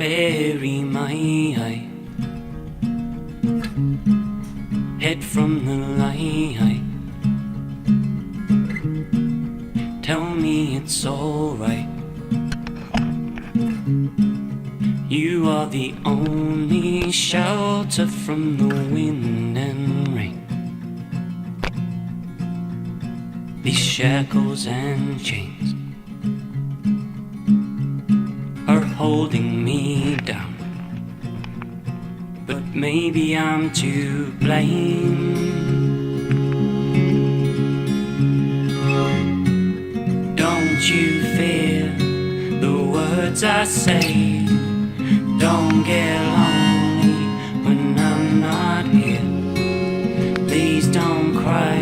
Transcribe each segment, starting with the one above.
bury my head from the light. Tell me it's alright. You are the only shelter from the wind and rain. These shackles and chains are holding me down, but maybe I'm to blame. Don't you fear the words I say? Don't get lonely when I'm not here. Please don't cry,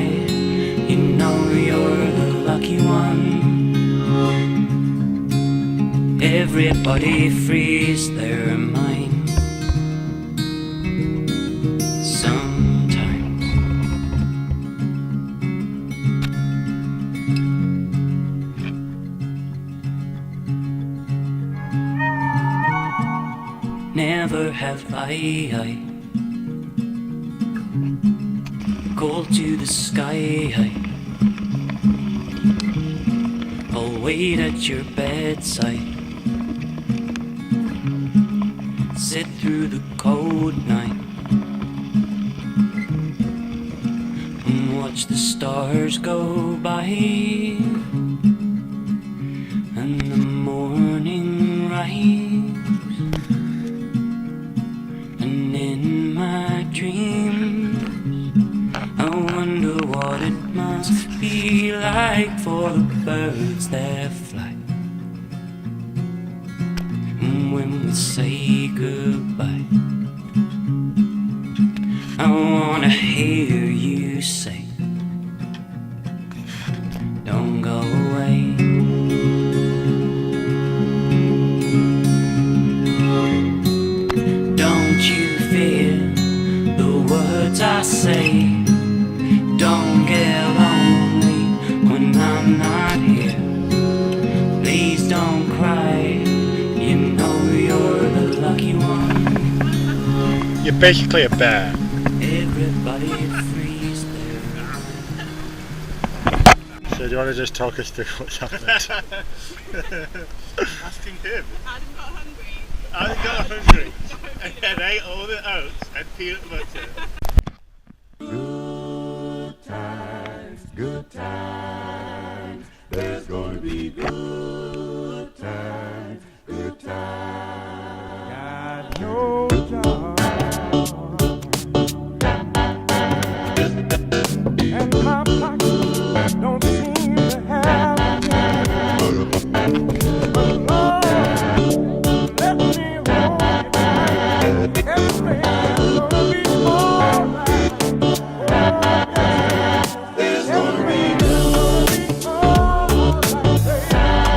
you know you're the lucky one. Everybody frees their mind sometimes. Never have I called to the sky. I'll wait at your bedside, sit through the cold night and watch the stars go by, and the morning rise. And in my dreams I wonder what it must be like for the birds that fly. And when we say goodbye, I wanna hear you say, don't go away. Don't you fear the words I say? Don't get lonely when I'm not here. Please don't cry, you know you're the lucky one. You're basically a bear. Everybody frees their So do you want to just talk us through what's happened? Asking him. Adam got hungry. I got hungry and ate all the oats and peanut butter. Good times, there's gonna be good times, good times. Got no job, and my pockets don't seem to have a dime. But Lord, let me hold you tight. Everything's gonna be alright. Oh, yeah. There's gonna be alright, baby.